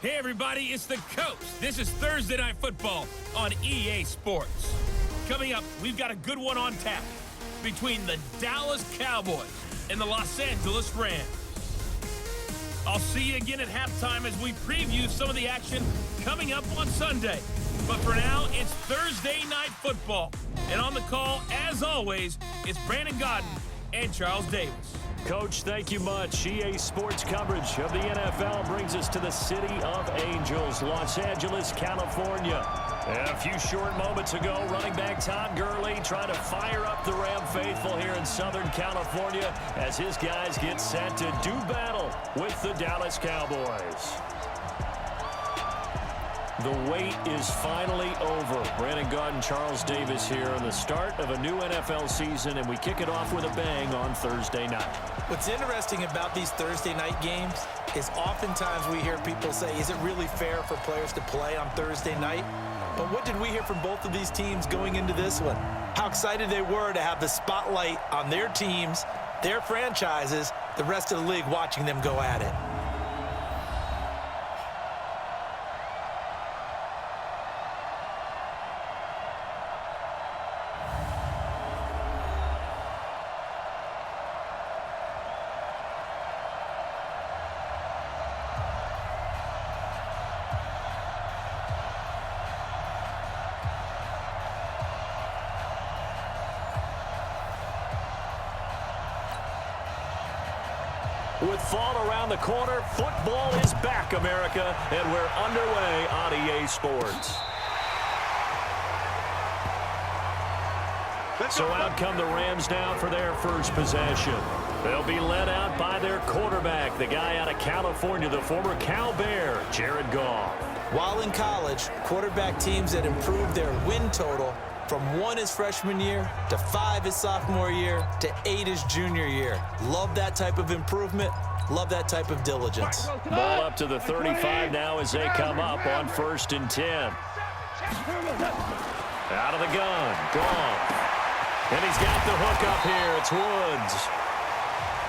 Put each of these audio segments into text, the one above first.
Hey everybody, it's the Coach. This is Thursday Night Football on EA Sports. Coming up, we've got a good one on tap between the Dallas Cowboys and the Los Angeles Rams. I'll see you again at halftime as we preview some of the action coming up on Sunday. But for now, it's Thursday Night Football. And on the call, as always, it's Brandon Godden and Charles Davis. Coach, thank you much. EA Sports coverage of the NFL brings us to the City of Angels, Los Angeles, California. A few short moments ago, running back Todd Gurley trying to fire up the Ram faithful here in Southern California as his guys get set to do battle with the Dallas Cowboys. The wait is finally over. Brandon Godden, Charles Davis here on the start of a new NFL season, and we kick it off with a bang on Thursday night. What's interesting about these Thursday night games is oftentimes we hear people say, is it really fair for players to play on Thursday night? But what did we hear from both of these teams going into this one? How excited they were to have the spotlight on their teams, their franchises, the rest of the league watching them go at it. With fall around the corner, football is back, America, and we're underway on EA Sports. So out come the Rams now for their first possession. They'll be led out by their quarterback, the guy out of California, the former Cal Bear, Jared Goff. While in college, quarterback teams that improved their win total from 1 his freshman year to 5 his sophomore year to 8 his junior year. Love that type of improvement. Love that type of diligence. Ball up to the 35 now as they come up on 1st and 10. Out of the gun, Goff. And he's got the hook up here. It's Woods.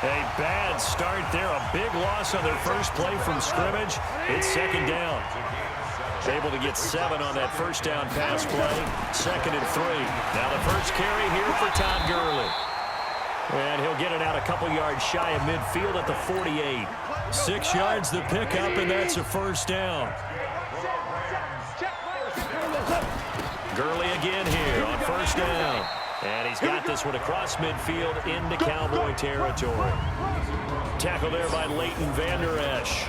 A bad start there. A big loss on their first play from scrimmage. It's 2nd down. Able to get 7 on that first down pass play. 2nd and 3. Now the first carry here for Todd Gurley. And he'll get it out a couple yards shy of midfield at the 48. 6 yards the pickup, and that's a first down. Gurley again here on 1st down. And he's got this one across midfield into Cowboy territory. Tackle there by Leighton Vander Esch.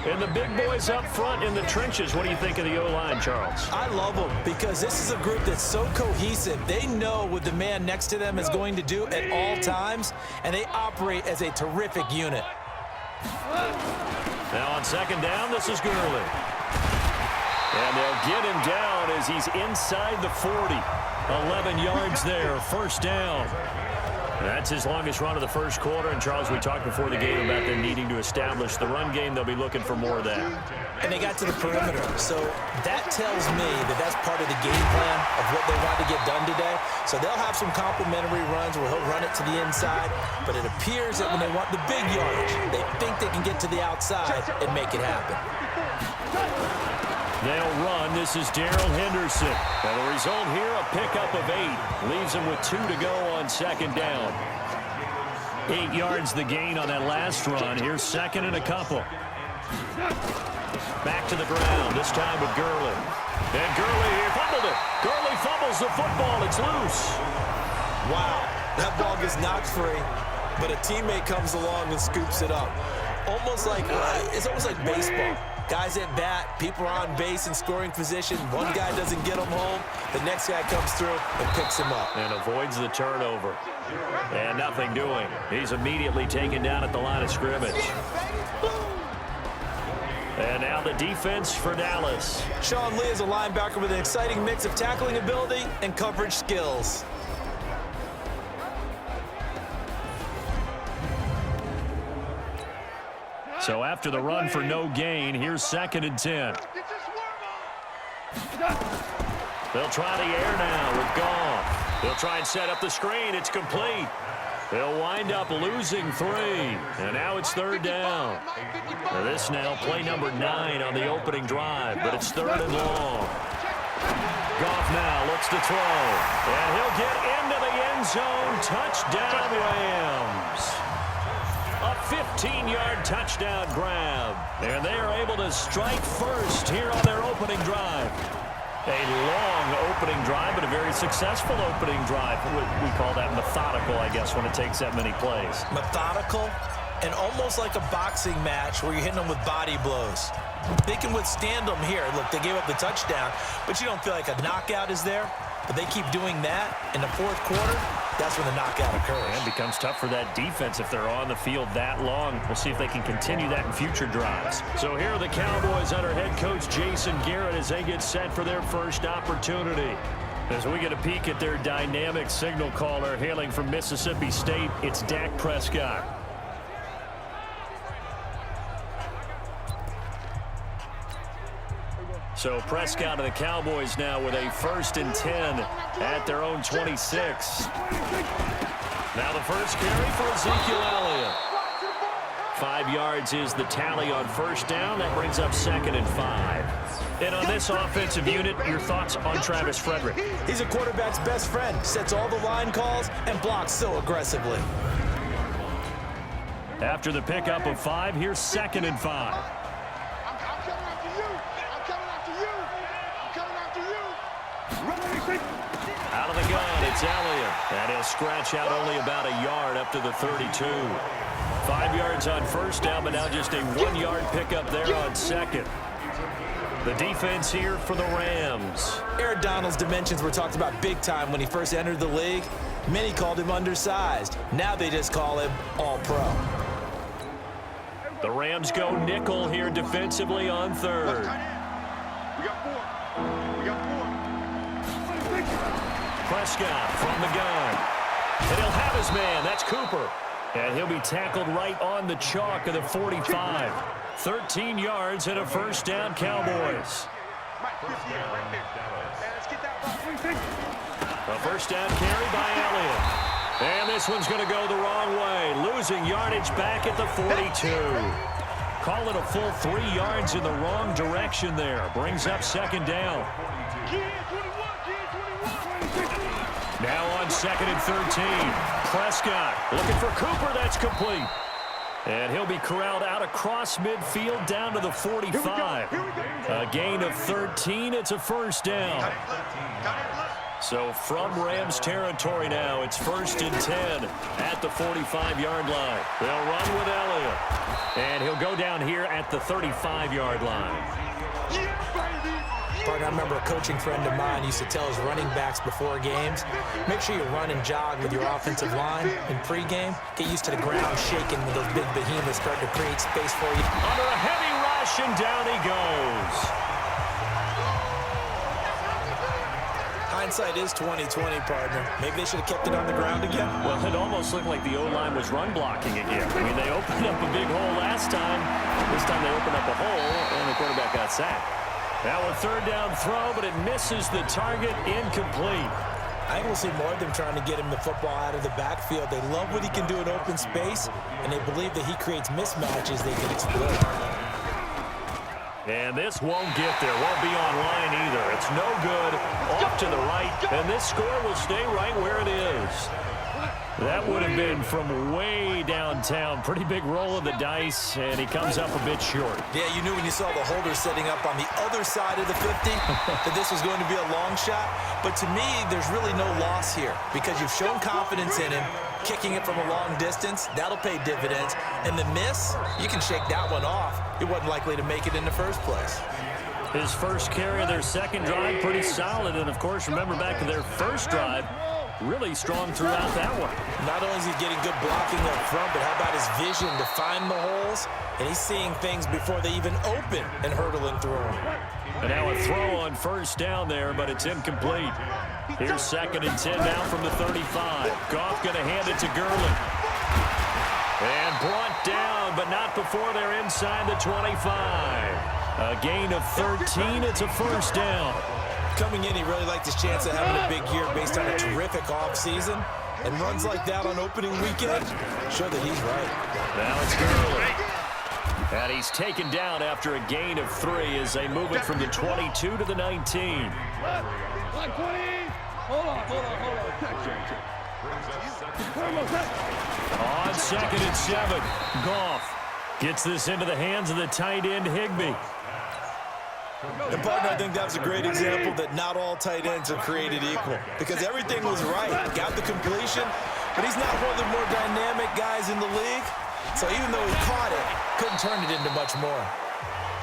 And the big boys up front in the trenches. What do you think of the O-line, Charles? I love them because this is a group that's so cohesive. They know what the man next to them is going to do at all times, and they operate as a terrific unit. Now on 2nd down, this is Gurley. And they'll get him down as he's inside the 40. 11 yards there, 1st down. That's his longest run of the first quarter. And, Charles, we talked before the game about them needing to establish the run game. They'll be looking for more of that. And they got to the perimeter. So that tells me that that's part of the game plan of what they want to get done today. So they'll have some complementary runs where he'll run it to the inside. But it appears that when they want the big yardage, they think they can get to the outside and make it happen. They'll run. This is Darrell Henderson. And the result here, a pickup of 8. Leaves him with 2 to go on 2nd down. 8 yards the gain on that last run. Here's 2nd and a couple. Back to the ground, this time with Gurley. And Gurley here fumbled it. Gurley fumbles the football. It's loose. Wow, that ball gets knocked free, but a teammate comes along and scoops it up. It's almost like baseball. Guys at bat, people are on base in scoring position. One guy doesn't get him home. The next guy comes through and picks him up. And avoids the turnover. And nothing doing. He's immediately taken down at the line of scrimmage. And now the defense for Dallas. Sean Lee is a linebacker with an exciting mix of tackling ability and coverage skills. So after the run for no gain, here's 2nd and 10. They'll try the air now with Goff. They'll try and set up the screen. It's complete. They'll wind up losing 3, and now it's 3rd down. Now this now play number 9 on the opening drive, but it's 3rd and long. Goff now looks to throw, and he'll get into the end zone. Touchdown, Rams. A 15-yard touchdown grab, and they are able to strike first here on their opening drive. A long opening drive, but a very successful opening drive. We call that methodical, I guess, when it takes that many plays. Methodical and almost like a boxing match where you're hitting them with body blows. They can withstand them here. Look, they gave up the touchdown, but you don't feel like a knockout is there. But they keep doing that in the 4th quarter. That's when the knockout occurs. And it becomes tough for that defense if they're on the field that long. We'll see if they can continue that in future drives. So here are the Cowboys under head coach Jason Garrett as they get set for their first opportunity. As we get a peek at their dynamic signal caller hailing from Mississippi State, it's Dak Prescott. So Prescott and the Cowboys now with a 1st and 10 at their own 26. Now the first carry for Ezekiel Elliott. 5 yards is the tally on 1st down. That brings up 2nd and 5. And on this offensive unit, your thoughts on Travis Frederick? He's a quarterback's best friend. Sets all the line calls and blocks so aggressively. After the pickup of 5, here's 2nd and 5. Out of the gun, it's Elliott. And he'll scratch out only about a yard up to the 32. 5 yards on 1st down, but now just a 1-yard pickup there on 2nd. The defense here for the Rams. Aaron Donald's dimensions were talked about big time when he first entered the league. Many called him undersized. Now they just call him all-pro. The Rams go nickel here defensively on 3rd. Prescott from the gun. And he'll have his man. That's Cooper. And he'll be tackled right on the chalk of the 45. 13 yards and a 1st down, Cowboys. A 1st down carry by Elliott. And this one's going to go the wrong way. Losing yardage back at the 42. Call it a full 3 yards in the wrong direction there. Brings up 2nd down. Now on 2nd and 13. Prescott looking for Cooper. That's complete. And he'll be corralled out across midfield down to the 45. A gain of 13. It's a 1st down. So from Rams territory now, it's 1st and 10 at the 45-yard line. They'll run with Elliott. And he'll go down here at the 35-yard line. Partner, I remember a coaching friend of mine used to tell his running backs before games, make sure you run and jog with your offensive line in pregame. Get used to the ground shaking when those big behemoths start to create space for you. Under a heavy rush, and down he goes. Hindsight is 20/20, partner. Maybe they should have kept it on the ground again. Well, it almost looked like the O-line was run blocking again. I mean, they opened up a big hole last time. This time they opened up a hole, and the quarterback got sacked. Now a 3rd down throw, but it misses the target. Incomplete. I think we'll see more of them trying to get him the football out of the backfield. They love what he can do in open space, and they believe that he creates mismatches they can exploit. And this won't get there. Won't be online either. It's no good. Off to the right, and this score will stay right where it is. That would have been from way downtown. Pretty big roll of the dice, and he comes up a bit short. Yeah, you knew when you saw the holder setting up on the other side of the 50 that this was going to be a long shot. But to me, there's really no loss here because you've shown confidence in him. Kicking it from a long distance, that'll pay dividends. And the miss, you can shake that one off. It wasn't likely to make it in the first place. His first carry of their 2nd drive, pretty solid. And, of course, remember back to their first drive, really strong throughout that one. Not only is he getting good blocking up front, but how about his vision to find the holes? And he's seeing things before they even open and hurdling through them. And now a throw on 1st down there, but it's incomplete. Here's 2nd and 10 now from the 35. Goff going to hand it to Gurley. And brought down, but not before they're inside the 25. A gain of 13. It's a 1st down. Coming in, he really liked his chance of having a big year based on a terrific offseason. And runs like that on opening weekend show that he's right. Now it's Gurley. And he's taken down after a gain of 3 as they move it from the 22 to the 19. On 2nd and 7, Goff gets this into the hands of the tight end, Higbee. And, partner, I think that's a great example that not all tight ends are created equal because everything was right. Got the completion, but he's not one of the more dynamic guys in the league. So even though he caught it, couldn't turn it into much more.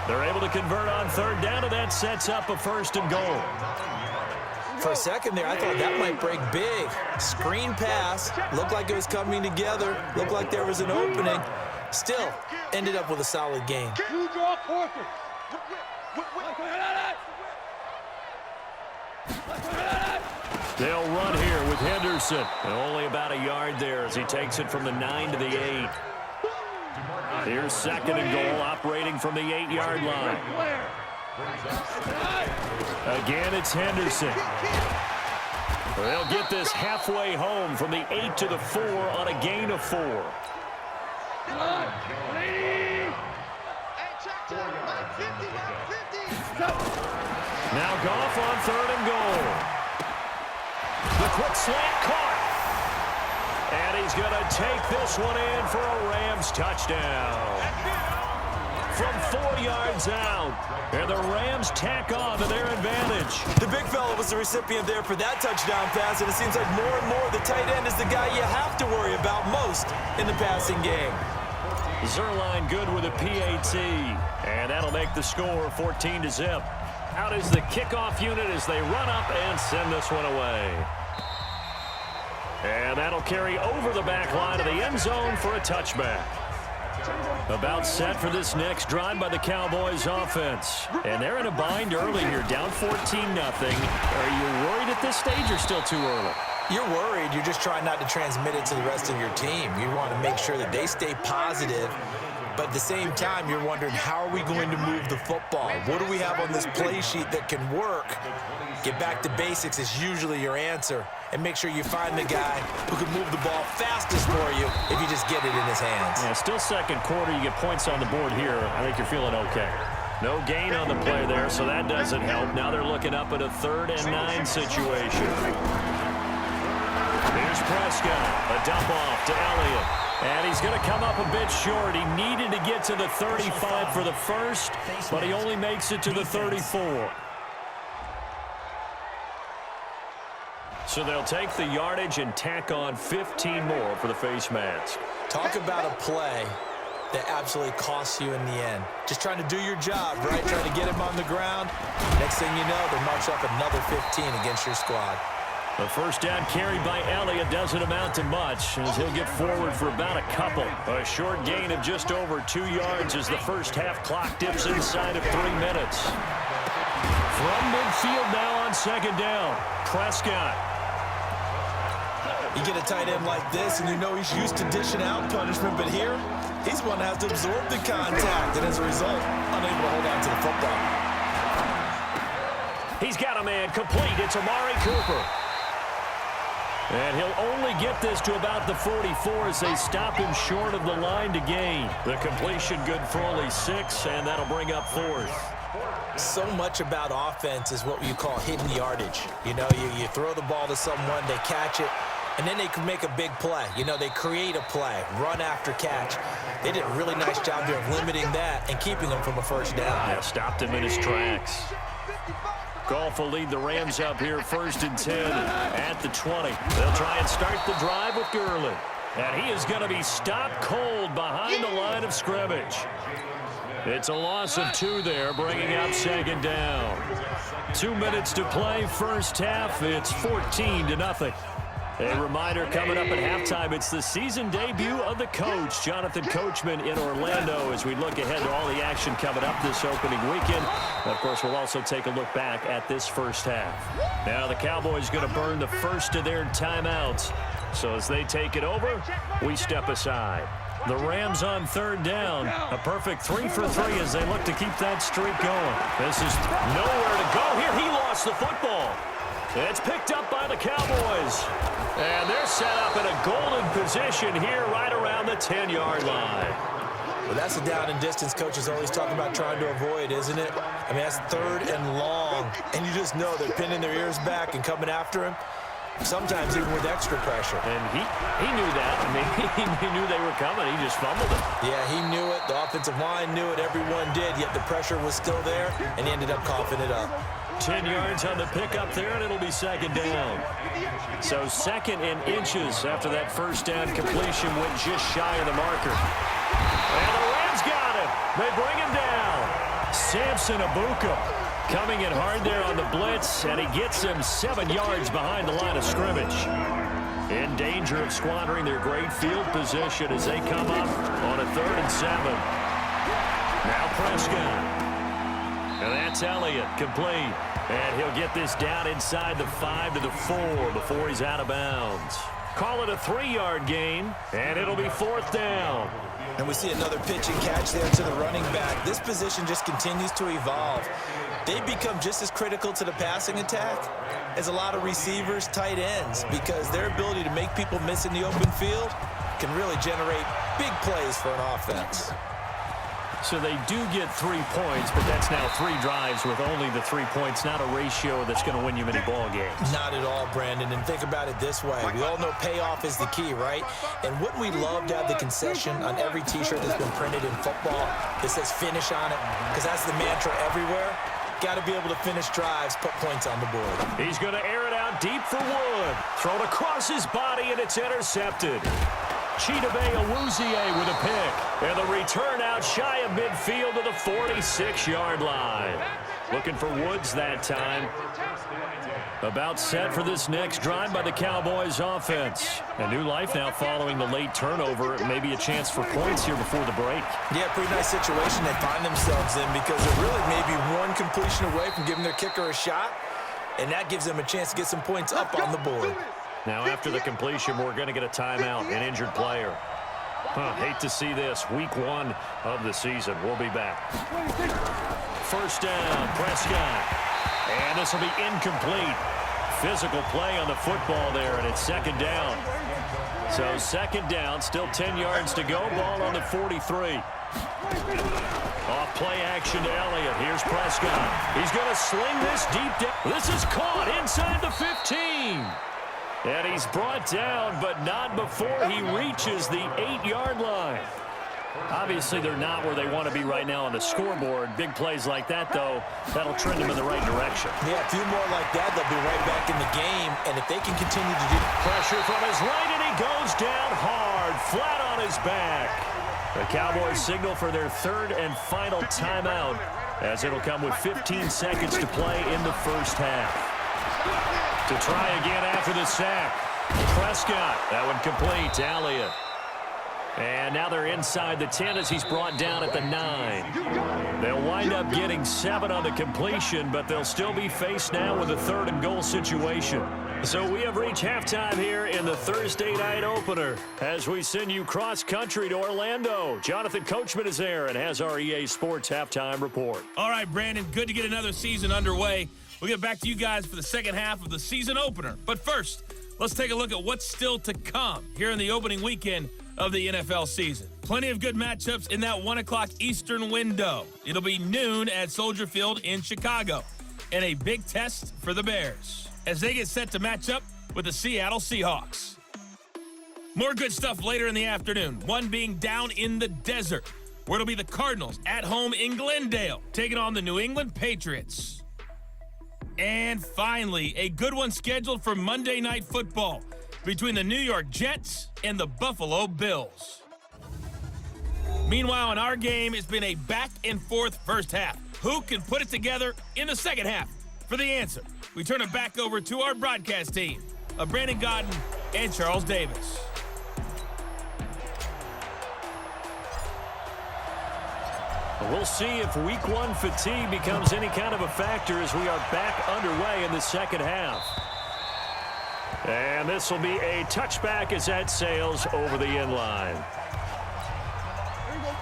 They're able to convert on 3rd down, and that sets up a 1st and goal. For a second there, I thought that might break big. Screen pass, looked like it was coming together, looked like there was an opening. Still, ended up with a solid gain. They'll run here with Henderson. And only about a yard there as he takes it from the 9 to the 8. Here's 2nd and goal, operating from the 8-yard line. Again, it's Henderson. They'll get this halfway home from the 8 to the 4 on a gain of 4. Now Goff on 3rd and goal. The quick slant caught. And he's going to take this one in for a Rams touchdown. From 4 yards out. And the Rams tack on to their advantage. The big fella was the recipient there for that touchdown pass, and it seems like more and more the tight end is the guy you have to worry about most in the passing game. Zerline good with a PAT. And that'll make the score 14-0. Out is the kickoff unit as they run up and send this one away. And that'll carry over the back line of the end zone for a touchback. About set for this next drive by the Cowboys offense. And they're in a bind early here, down 14-0. Are you worried at this stage or still too early? You're worried. You're just trying not to transmit it to the rest of your team. You want to make sure that they stay positive. But at the same time, you're wondering, how are we going to move the football? What do we have on this play sheet that can work? Get back to basics is usually your answer. And make sure you find the guy who can move the ball fastest for you if you just get it in his hands. Yeah, still 2nd quarter. You get points on the board here. I think you're feeling okay. No gain on the play there, so that doesn't help. Now they're looking up at a 3rd and 9 situation. Here's Prescott. A dump off to Elliott. And he's going to come up a bit short. He needed to get to the 35 for the first, but he only makes it to the 34. So they'll take the yardage and tack on 15 more for the face mask. Talk about a play that absolutely costs you in the end. Just trying to do your job, right? Trying to get him on the ground. Next thing you know, they march up another 15 against your squad. The 1st down carry by Elliott doesn't amount to much as he'll get forward for about a couple. A short gain of just over 2 yards as the first half clock dips inside of 3 minutes. From midfield now on 2nd down, Prescott. You get a tight end like this, and you know he's used to dishing out punishment, but here, he's one that has to absorb the contact, and as a result, unable to hold on to the football. He's got a man complete. It's Amari Cooper. And he'll only get this to about the 44 as they stop him short of the line to gain. The completion good for only 6, and that'll bring up 4th. So much about offense is what you call hidden yardage. You know, you throw the ball to someone, they catch it, and then they can make a big play. You know, they create a play, run after catch. They did a really nice job here of limiting that and keeping him from a 1st down. Yeah, stopped him in his tracks. Goff will lead the Rams up here 1st and 10 at the 20. They'll try and start the drive with Gurley. And he is going to be stopped cold behind the line of scrimmage. It's a loss of 2 there, bringing up 2nd down. 2 minutes to play, first half. It's 14-0. A reminder coming up at halftime, it's the season debut of the coach, Jonathan Coachman in Orlando, as we look ahead to all the action coming up this opening weekend. And of course, we'll also take a look back at this first half. Now the Cowboys going to burn the first of their timeouts. So as they take it over, we step aside. The Rams on 3rd down. A perfect 3 for 3 as they look to keep that streak going. This is nowhere to go here. He lost the football. It's picked up by the Cowboys. And they're set up in a golden position here right around the 10-yard line. Well, that's the down and distance coaches always talk about trying to avoid, isn't it? I mean, that's 3rd and long, and you just know they're pinning their ears back and coming after him, sometimes even with extra pressure. And he knew that. I mean, he knew they were coming. He just fumbled it. Yeah, he knew it. The offensive line knew it. Everyone did, yet the pressure was still there, and he ended up coughing it up. 10 yards on the pickup there, and it'll be 2nd down. So 2nd and inches after that first down completion went just shy of the marker. And the Rams got him. They bring him down. Samson Abuka coming in hard there on the blitz, and he gets him 7 yards behind the line of scrimmage. In danger of squandering their great field position as they come up on a 3rd and 7. Now Prescott. And that's Elliott, complete. And he'll get this down inside the 5 to the 4 before he's out of bounds. Call it a 3-yard gain, and it'll be 4th down. And we see another pitch and catch there to the running back. This position just continues to evolve. They become just as critical to the passing attack as a lot of receivers, tight ends, because their ability to make people miss in the open field can really generate big plays for an offense. So they do get 3 points, but that's now 3 drives with only the 3 points, not a ratio that's going to win you many ball games. Not at all, Brandon. And think about it this way. We all know payoff is the key, right? And wouldn't we love to have the concession on every T-shirt that's been printed in football that says finish on it? Because that's the mantra everywhere. Got to be able to finish drives, put points on the board. He's going to air it out deep for Wood. Thrown across his body, and it's intercepted. Chidobe Awuzie with a pick. And the return out shy of midfield to the 46-yard line. Looking for Woods that time. About set for this next drive by the Cowboys offense. A new life now following the late turnover. Maybe a chance for points here before the break. Yeah, pretty nice situation they find themselves in because they're really maybe one completion away from giving their kicker a shot. And that gives them a chance to get some points up on the board. Now, after the completion, we're going to get a timeout, an injured player. Hate to see this. Week 1 of the season. We'll be back. First down, Prescott. And this will be incomplete. Physical play on the football there, and it's 2nd down. So 2nd down, still 10 yards to go. Ball on the 43. Off play action to Elliott. Here's Prescott. He's going to sling this deep down. This is caught inside the 15. And he's brought down, but not before he reaches the 8-yard line. Obviously, they're not where they want to be right now on the scoreboard. Big plays like that, though, that'll trend them in the right direction. Yeah, a few more like that, they'll be right back in the game. And if they can continue to do pressure from his right, and he goes down hard, flat on his back. The Cowboys signal for their 3rd and final timeout, as it'll come with 15 seconds to play in the first half. To try again after the sack. Prescott, that one complete to Elliott. And now they're inside the 10 as he's brought down at the 9. They'll wind up getting 7 on the completion, but they'll still be faced now with a 3rd and goal situation. So we have reached halftime here in the Thursday night opener as we send you cross-country to Orlando. Jonathan Coachman is there and has our EA Sports halftime report. All right, Brandon, good to get another season underway. We'll get back to you guys for the second half of the season opener. But first, let's take a look at what's still to come here in the opening weekend of the NFL season. Plenty of good matchups in that 1 o'clock Eastern window. It'll be noon at Soldier Field in Chicago. And a big test for the Bears as they get set to match up with the Seattle Seahawks. More good stuff later in the afternoon, one being down in the desert, where it'll be the Cardinals at home in Glendale, taking on the New England Patriots. And finally, a good one scheduled for Monday Night Football between the New York Jets and the Buffalo Bills. Meanwhile, in our game, it's been a back-and-forth first half. Who can put it together in the second half? For the answer, we turn it back over to our broadcast team of Brandon Godden and Charles Davis. We'll see if Week 1 fatigue becomes any kind of a factor as we are back underway in the second half. And this will be a touchback as that sails over the end line.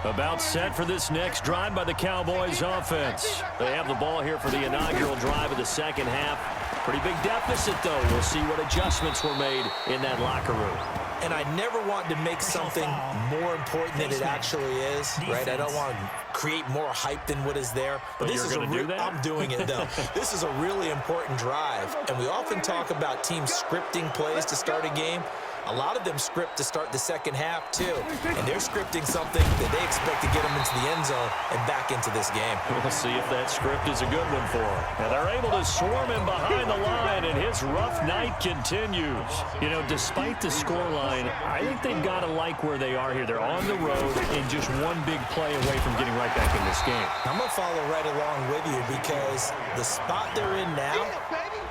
About set for this next drive by the Cowboys offense. They have the ball here for the inaugural drive of the second half. Pretty big deficit, though. We'll see what adjustments were made in that locker room. And I never want to make something more important than it actually is, right? I don't want to create more hype than what is there. But this you're is going to do that? I'm doing it, though. This is a really important drive. And we often talk about teams scripting plays to start a game. A lot of them script to start the second half, too. And they're scripting something that they expect to get them into the end zone and back into this game. We'll see if that script is a good one for them. And they're able to swarm him behind the line, and his rough night continues. You know, despite the scoreline, I think they've got to like where they are here. They're on the road and just one big play away from getting right back in this game. I'm going to follow right along with you because the spot they're in now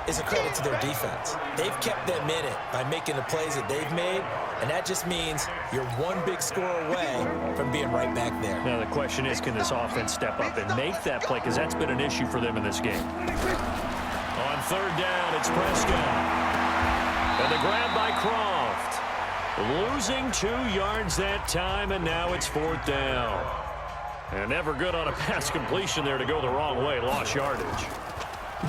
is a credit to their defense. They've kept them in it by making the plays that they've made, and that just means you're one big score away from being right back there. Now, the question is, can this offense step up and make that play? Because that's been an issue for them in this game. On third down, it's Prescott. And the grab by Croft. Losing 2 yards that time, and now it's fourth down. And never good on a pass completion there to go the wrong way. Lost yardage.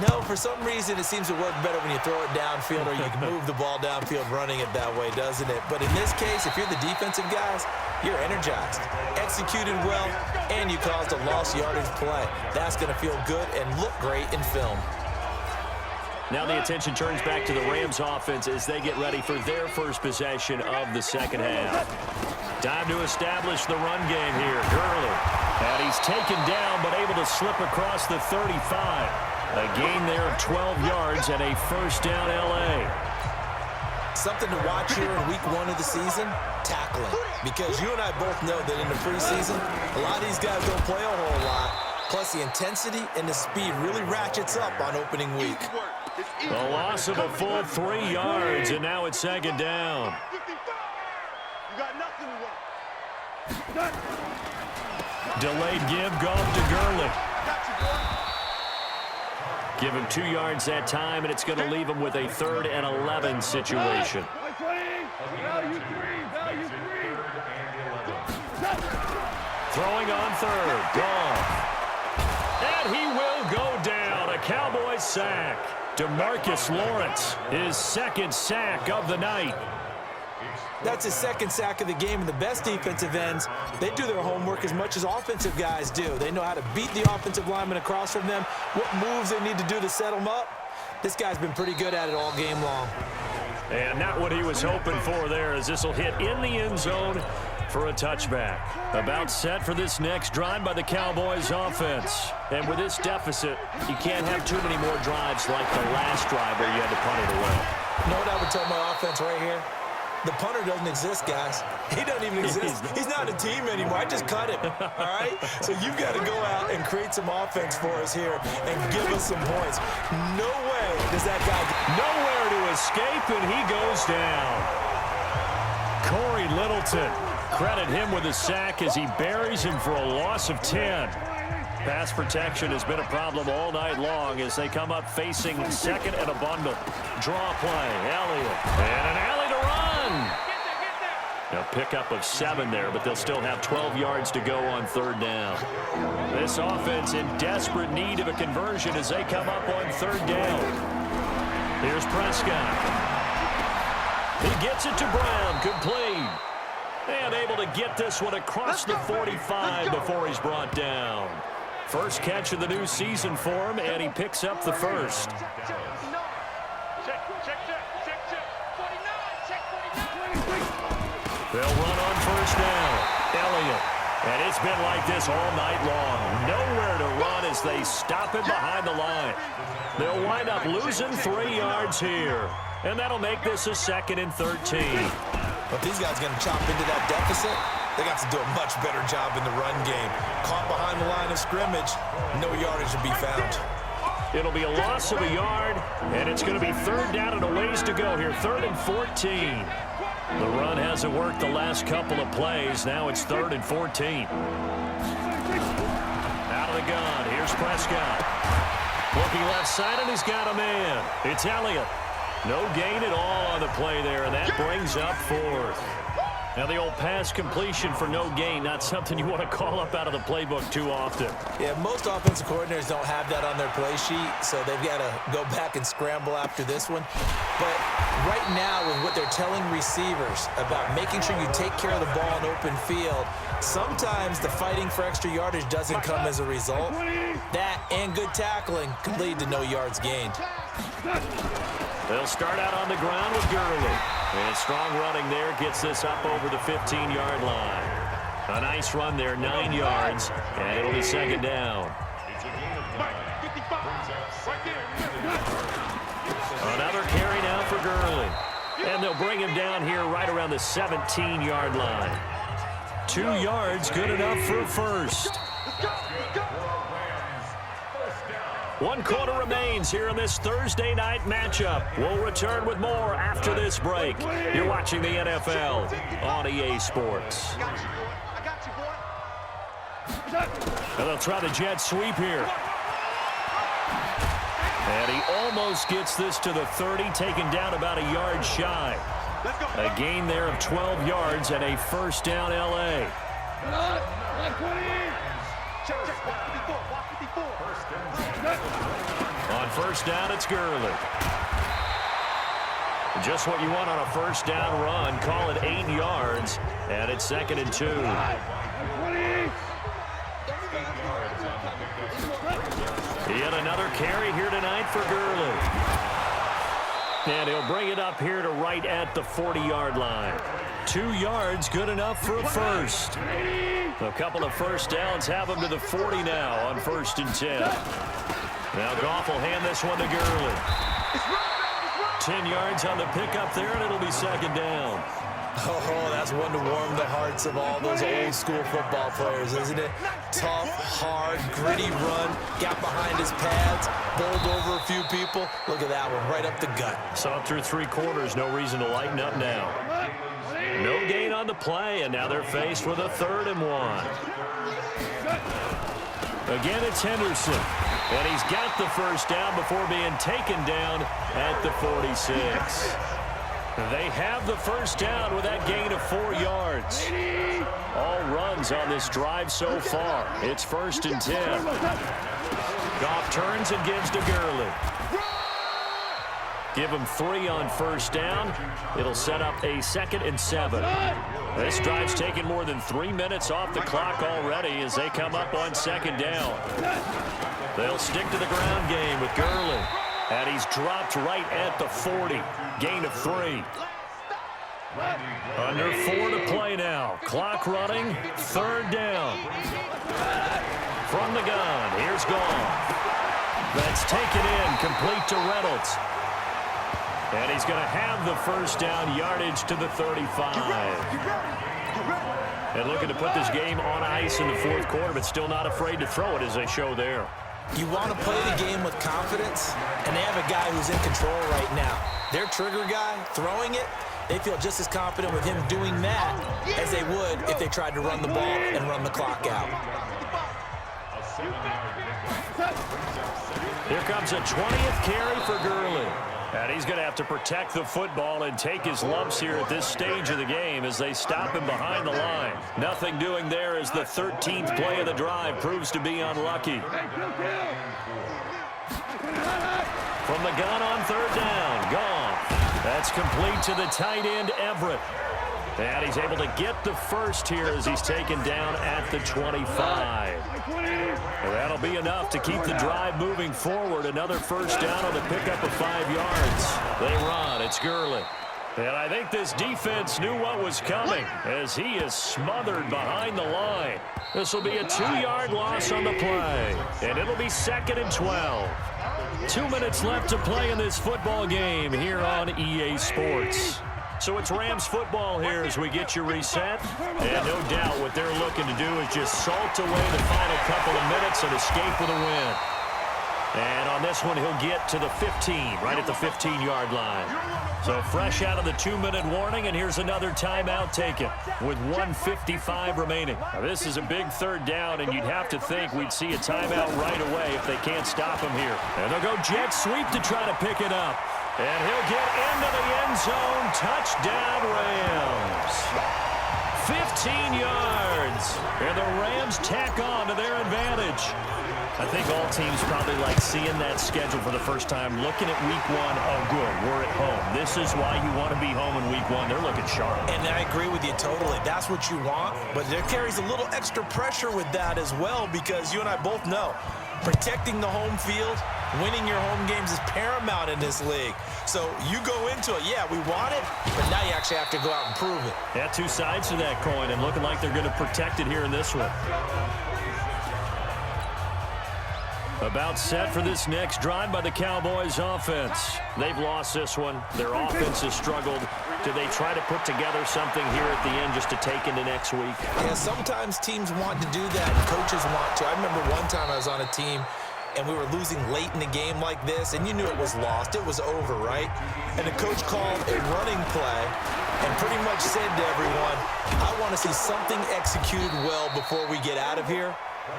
No, for some reason, it seems to work better when you throw it downfield or you can move the ball downfield running it that way, doesn't it? But in this case, if you're the defensive guys, you're energized, executed well, and you caused a lost yardage play. That's going to feel good and look great in film. Now the attention turns back to the Rams offense as they get ready for their first possession of the second half. Time to establish the run game here. Gurley. And he's taken down but able to slip across the 35. A gain there of 12 yards and a first down L.A. Something to watch here in week 1 of the season, tackling. Because you and I both know that in the preseason, a lot of these guys don't play a whole lot. Plus, the intensity and the speed really ratchets up on opening week. The loss of a full 3 yards, and now it's second down. Delayed give, Goff to Gurley. Give him 2 yards that time, and it's going to leave him with a 3rd and 11 situation. Throwing on third, Goff. And he will go down. A Cowboys sack. DeMarcus Lawrence, his 2nd sack of the night. That's his 2nd sack of the game, and the best defensive ends, they do their homework as much as offensive guys do. They know how to beat the offensive lineman across from them, what moves they need to do to set them up. This guy's been pretty good at it all game long. And not what he was hoping for there, as this will hit in the end zone for a touchback. About set for this next drive by the Cowboys offense. And with this deficit, you can't have too many more drives like the last drive where you had to punt it away. You know what I would tell my offense right here? The punter doesn't exist, guys. He doesn't even exist. He's not a team anymore. I just cut him, all right? So you've got to go out and create some offense for us here and give us some points. No way does that guy get nowhere to escape, and he goes down. Corey Littleton, credit him with a sack as he buries him for a loss of 10. Pass protection has been a problem all night long as they come up facing 2nd and a bundle. Draw play, Elliott, and an alley to run. A pickup of 7 there, but they'll still have 12 yards to go on 3rd down. This offense in desperate need of a conversion as they come up on 3rd down. Here's Prescott. He gets it to Brown, complete. And able to get this one across the 45 before he's brought down. First catch of the new season for him, and he picks up the 1st. They'll run on 1st down. Elliott. And it's been like this all night long. Nowhere to run as they stop him behind the line. They'll wind up losing 3 yards here. And that'll make this a 2nd and 13. But these guys are going to chop into that deficit. They got to do a much better job in the run game. Caught behind the line of scrimmage, no yardage to be found. It'll be a loss of a yard, and it's going to be 3rd down and a ways to go here. 3rd and 14. The run hasn't worked the last couple of plays. Now it's 3rd and 14. Out of the gun. Here's Prescott. Looking left side, and he's got a man. It's Elliott. No gain at all on the play there, and that brings up 4th. Now the old pass completion for no gain, not something you want to call up out of the playbook too often. Yeah, most offensive coordinators don't have that on their play sheet, so they've got to go back and scramble after this one. But right now, with what they're telling receivers about making sure you take care of the ball in open field, sometimes the fighting for extra yardage doesn't come as a result. That and good tackling could lead to no yards gained. They'll start out on the ground with Gurley. And strong running there gets this up over the 15-yard line. A nice run there, 9 yards, and it'll be second down. Another carry now for Gurley. And they'll bring him down here right around the 17-yard line. 2 yards, good enough for a first. 1 quarter remains here in this Thursday night matchup. We'll return with more after this break. You're watching the NFL on EA Sports. And they'll try the jet sweep here. And he almost gets this to the 30, taken down about a yard shy. A gain there of 12 yards and a first down L.A. On first down, it's Gurley. Just what you want on a first down run. Call it 8 yards, and it's 2nd and 2. Yet another carry here tonight for Gurley. And he'll bring it up here to right at the 40-yard line. 2 yards, good enough for a first. A couple of first downs have him to the 40 now on 1st and 10. Now Goff will hand this one to Gurley. 10 yards on the pickup there, and it'll be second down. Oh, that's one to warm the hearts of all those old-school football players, isn't it? Tough, hard, gritty run, got behind his pads, bowled over a few people. Look at that one, right up the gut. Saw it through 3 quarters, no reason to lighten up now. No gain on the play, and now they're faced with a 3rd and 1. Again, it's Henderson. And he's got the first down before being taken down at the 46. They have the first down with that gain of 4 yards. All runs on this drive so far. It's 1st and 10. Goff turns and gives to Gurley. Give him 3 on first down. It'll set up a 2nd and 7. This drive's taken more than 3 minutes off the clock already as they come up on 2nd down. They'll stick to the ground game with Gurley. And he's dropped right at the 40. Gain of 3. Under 4 to play now. Clock running. 3rd down. From the gun, here's Goff. That's taken in, complete to Reynolds. And he's going to have the first down, yardage to the 35. And looking to put this game on ice in the 4th quarter, but still not afraid to throw it as they show there. You want to play the game with confidence, and they have a guy who's in control right now. Their trigger guy, throwing it, they feel just as confident with him doing that as they would if they tried to run the ball and run the clock out. Here comes a 20th carry for Gurley. And he's going to have to protect the football and take his lumps here at this stage of the game as they stop him behind the line. Nothing doing there as the 13th play of the drive proves to be unlucky. From the gun on 3rd down, Goff. That's complete to the tight end, Everett. And he's able to get the first here as he's taken down at the 25. That'll be enough to keep the drive moving forward. Another first down on the pickup of 5 yards. They run. It's Gurley. And I think this defense knew what was coming as he is smothered behind the line. This will be a 2-yard loss on the play. And it'll be 2nd and 12. 2 minutes left to play in this football game here on EA Sports. So it's Rams football here as we get you reset. And no doubt what they're looking to do is just salt away the final couple of minutes and escape with a win. And on this one, he'll get to the 15, right at the 15-yard line. So fresh out of the 2-minute warning, and here's another timeout taken with 1:55 remaining. Now, this is a big 3rd down, and you'd have to think we'd see a timeout right away if they can't stop him here. And they'll go jet sweep to try to pick it up. And he'll get into the end zone. Touchdown, Rams. 15 yards. And the Rams tack on to their advantage. I think all teams probably like seeing that schedule for the first time, looking at week one. Oh, good, we're at home. This is why you want to be home in week one. They're looking sharp. And I agree with you totally. That's what you want, but there carries a little extra pressure with that as well, because you and I both know protecting the home field, winning your home games is paramount in this league. So you go into it, yeah, we want it, but now you actually have to go out and prove it. Yeah, two sides to that coin, and looking like they're going to protect it here in this one. About set for this next drive by the Cowboys offense. They've lost this one. Their offense has struggled. Do they try to put together something here at the end just to take into next week? Yeah, sometimes teams want to do that, and coaches want to. I remember one time I was on a team, and we were losing late in the game like this, and you knew it was lost. It was over, right? And the coach called a running play and pretty much said to everyone, I want to see something executed well before we get out of here.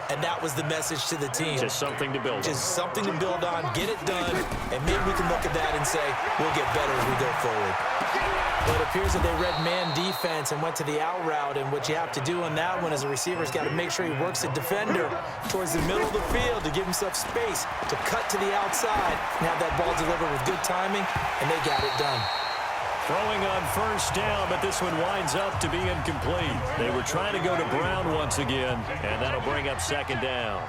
And that was the message to the team. Just something to build on. Just something to build on, get it done, and maybe we can look at that and say, we'll get better as we go forward. Well, it appears that they read man defense and went to the out route, and what you have to do on that one is a receiver's got to make sure he works the defender towards the middle of the field to give himself space to cut to the outside and have that ball delivered with good timing, and they got it done. Throwing on first down, but this one winds up to be incomplete. They were trying to go to Brown once again, and that'll bring up second down.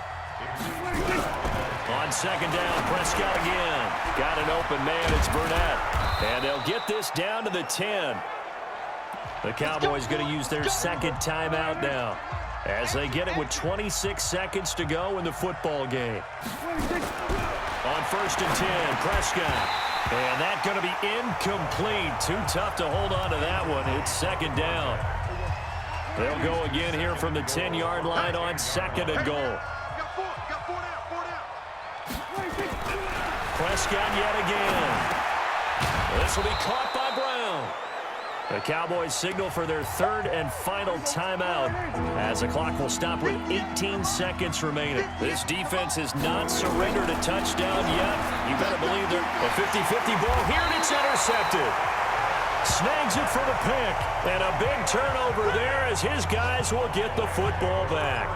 On second down, Prescott again. Got an open man, it's Burnett. And they'll get this down to the 10. The Cowboys going to use their second timeout now as they get it with 26 seconds to go in the football game. On first and 10, Prescott. And that's going to be incomplete. Too tough to hold on to that one. It's second down. They'll go again here from the 10-yard line on second and goal. Prescott yet again. This will be caught by Brown. The Cowboys signal for their third and final timeout as the clock will stop with 18 seconds remaining. This defense has not surrendered a touchdown yet. You better believe they're a 50-50 ball here, and it's intercepted. Snags it for the pick, and a big turnover there as his guys will get the football back.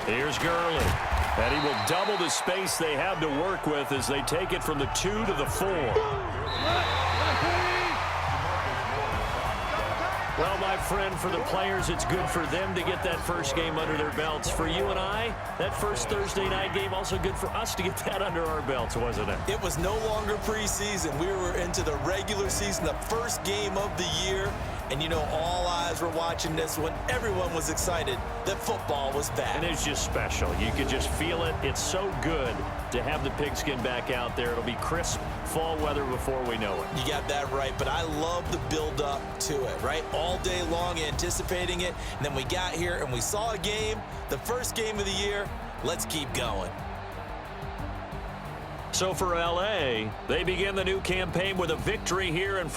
Here's Gurley, and he will double the space they have to work with as they take it from the 2 to the 4. Well, my friend, for the players, it's good for them to get that first game under their belts. For you and I, that first Thursday night game, also good for us to get that under our belts, wasn't it? It was no longer preseason. We were into the regular season, the first game of the year. And, you know, all eyes were watching this one. Everyone was excited that football was back. And it's just special. You could just feel it. It's so good to have the pigskin back out there. It'll be crisp fall weather before we know it. You got that right, but I love the build-up to it, right? All day long anticipating it. And then we got here and we saw a game, the first game of the year. Let's keep going. So for L.A., they begin the new campaign with a victory here in